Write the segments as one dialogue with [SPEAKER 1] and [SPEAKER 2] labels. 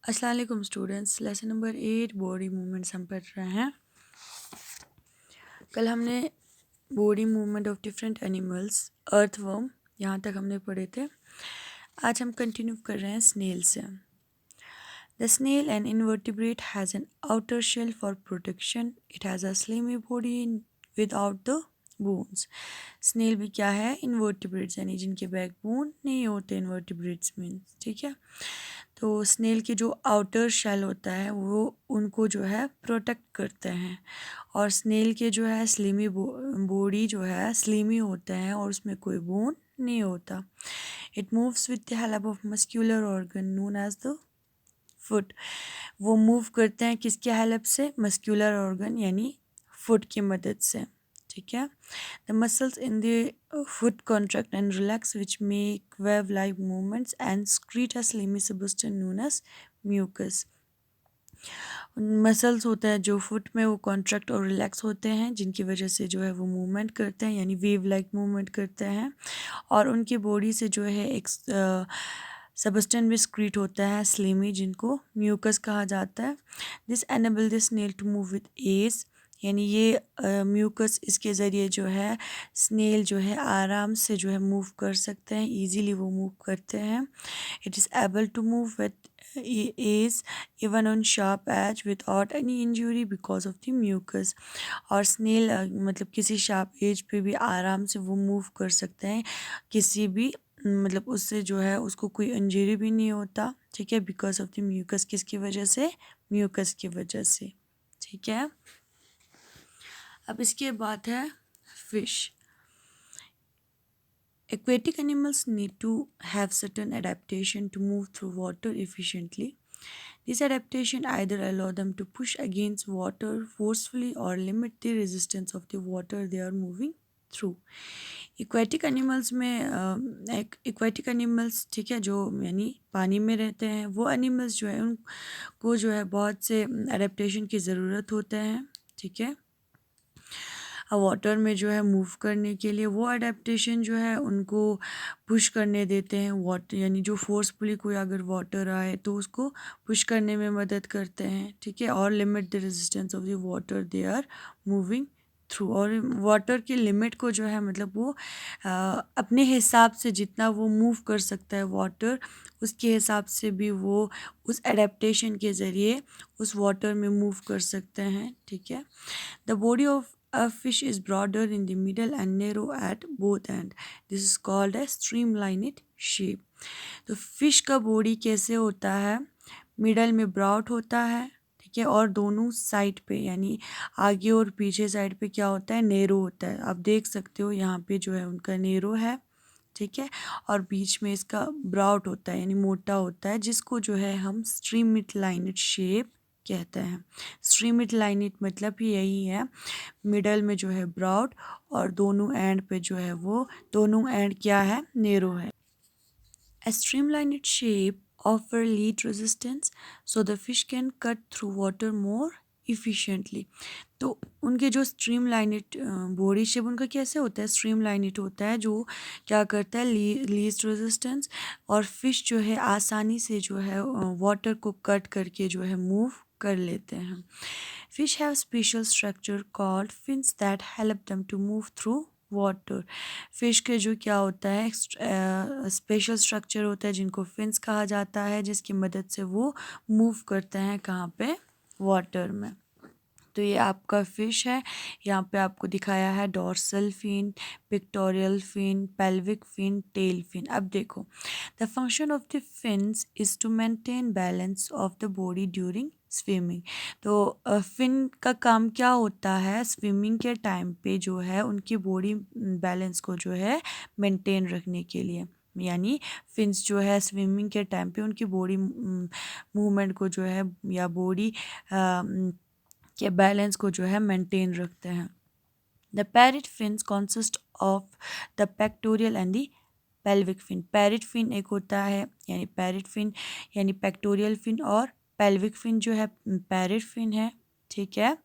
[SPEAKER 1] अस्सलाम वालेकुम students. Lesson number 8 body movements हम पढ़ रहे हैं। कल हमने body movement of different animals earthworm यहाँ तक हमने पढ़े थे। आज हम कंटिन्यू कर रहे हैं स्नेल से। The snail an invertebrate has an outer shell for protection. It has a slimy body without the bones. Snail भी क्या है? इनवर्टिब्रेट्स, यानी जिनके बैकबोन नहीं होते इनवर्टिब्रेट्स मीन्स, ठीक है। तो स्नेल की जो आउटर शेल होता है वो उनको जो है प्रोटेक्ट करते हैं, और स्नेल के जो है स्लिमी बॉडी जो है स्लिमी होते हैं और उसमें कोई बोन नहीं होता। It moves with the help of muscular organ known as the foot. वो मूव करते हैं किसके हेल्प से? मस्क्यूलर ऑर्गन यानी फुट की मदद से, ठीक है। The muscles in the foot contract and relax which make wave like movements and secrete a slimy substance known as mucus। Muscles होते हैं जो फुट में वो कॉन्ट्रैक्ट और रिलैक्स होते हैं, जिनकी वजह से जो है वो मूवमेंट करते हैं यानी वेव लाइक मूवमेंट करते हैं, और उनकी बॉडी से जो है एक सबस्टेंस भी स्क्रीट होता है स्लिमी, जिनको म्यूकस कहा जाता है। This enable this snail to move with ease, यानी ये म्यूकस इसके ज़रिए जो है स्नेल जो है आराम से जो है मूव कर सकते हैं, इजीली वो मूव करते हैं। It is able to move with ease even on sharp edge without any injury because of the mucus. और स्नेल मतलब किसी शार्प एज पे भी आराम से वो मूव कर सकते हैं, किसी भी मतलब उससे जो है उसको कोई इंजरी भी नहीं होता, ठीक है, बिकॉज ऑफ द म्यूकस। किसकी वजह से? म्यूकस की वजह से, ठीक है। अब इसके बाद है fish. Aquatic animals need to have certain adaptation to move through water efficiently. This adaptation either allow them to push against water forcefully or limit the resistance of the water they are moving through. Aquatic animals में aquatic animals, ठीक है, जो यानी पानी में रहते हैं, वो animals जो है उनको जो है बहुत से adaptation की ज़रूरत होते हैं, ठीक है। वाटर में जो है मूव करने के लिए वो अडेप्टेशन जो है उनको पुश करने देते हैं, वाटर यानी जो फोर्सफुली कोई अगर वाटर आए तो उसको पुश करने में मदद करते हैं, ठीक है। और limit the resistance of the water they are moving through. और वाटर की लिमिट को जो है मतलब वो अपने हिसाब से जितना वो मूव कर सकता है वाटर, उसके हिसाब से भी वो उस एडेप्टेशन के ज़रिए उस वाटर में मूव कर सकते हैं, ठीक है। The body of a fish is broader in the middle and narrow at both ends. This is called a streamlined shape. तो फिश का बॉडी कैसे होता है? मिडल में ब्रॉड होता है, ठीक है, और दोनों साइड पे यानी आगे और पीछे साइड पे क्या होता है? नेरो होता है। आप देख सकते हो यहाँ पे जो है उनका नेरो है, ठीक है, और बीच में इसका ब्रॉड होता है यानी मोटा होता है, जिसको जो है हम स्ट्रीमलाइनेड शेप कहते हैं। स्ट्रीमलाइनेड मतलब ही यही है, मिडल में जो है ब्रॉड और दोनों एंड पे जो है वो दोनों एंड क्या है? नेरो है। A streamlined shape offer lead resistance so the fish can cut through water more efficiently. तो उनके जो स्ट्रीमलाइनेड बॉडी शेप उनका कैसे होता है? स्ट्रीमलाइनेड होता है, जो क्या करता है? लीस्ट रेजिस्टेंस, और फिश जो है आसानी से जो है वाटर को कट करके जो है मूव कर लेते हैं। Fish have special structure called fins that help them to move through water. Fish के जो क्या होता है स्पेशल स्ट्रक्चर होता है जिनको फिन्स कहा जाता है, जिसकी मदद से वो मूव करते हैं कहाँ पे? वाटर में। तो ये आपका फ़िश है, यहाँ पे आपको दिखाया है dorsal fin, pectoral fin, pelvic fin, tail fin. अब देखो, the function of the fins is to maintain balance of the body during swimming. तो फिन का काम क्या होता है? स्विमिंग के टाइम पे जो है उनकी बॉडी बैलेंस को जो है मेंटेन रखने के लिए, यानी फिन्स जो है स्विमिंग के टाइम पे उनकी बॉडी मूवमेंट को जो है या बॉडी के बैलेंस को जो है मेंटेन रखते हैं। The paired fins consist of the pectoral and the pelvic fin. Paired fin एक होता है यानी पैरेट फिन यानी पेक्टोरियल फिन, और पेल्विक फिन जो है पैरेट फिन है, ठीक है।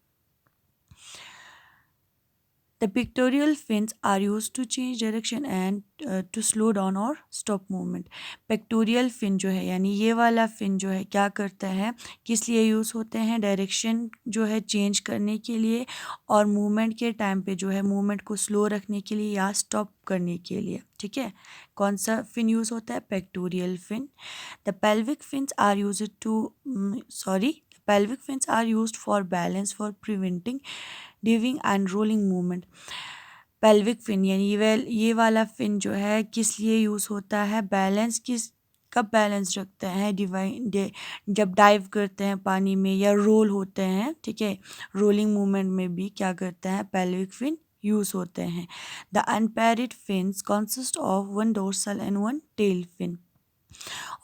[SPEAKER 1] The pectoral fins are used to change direction and to slow down और स्टॉप मूवमेंट। पिक्टोरियल फिन जो है यानी ये वाला फिन जो है क्या करता है, किस लिए यूज़ होते हैं, डायरेक्शन जो है चेंज करने के लिए और मूवमेंट के टाइम पे जो है मूवमेंट को स्लो रखने के लिए या स्टॉप करने के लिए। ठीक है, कौन सा फिन यूज़ होता है, pectoral fin. The pelvic fins are used to pelvic fins are used for balance for preventing diving and rolling movement। Pelvic fin यानी ये वाला फिन जो है किस लिए यूज़ होता है, बैलेंस किस कब बैलेंस रखते हैं, जब डाइव करते हैं पानी में या रोल होते हैं। ठीक है, रोलिंग मूवमेंट में भी क्या करते हैं, पेल्विक फिन यूज़ होते हैं। The unpaired fins consist of one dorsal and one tail fin.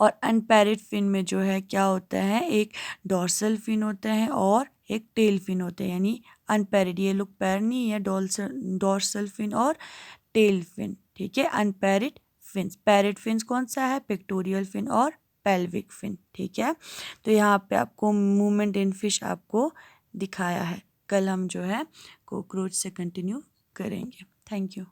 [SPEAKER 1] और अनपैरिड फिन में जो है क्या होता है, एक डॉर्सल फिन होते हैं और एक टेल फिन होते हैं। यानी अनपैरिड, ये लोग पैर नहीं है, डॉर्सल फिन और टेल फिन। ठीक है, अनपैरिड फिन्स। पैरिड फिन्स कौन सा है, पिक्टोरियल फिन और पेल्विक फिन। ठीक है, तो यहाँ पे आपको मूवमेंट इन फिश आपको दिखाया है। कल हम जो है कोक्रोच से कंटिन्यू करेंगे। Thank you.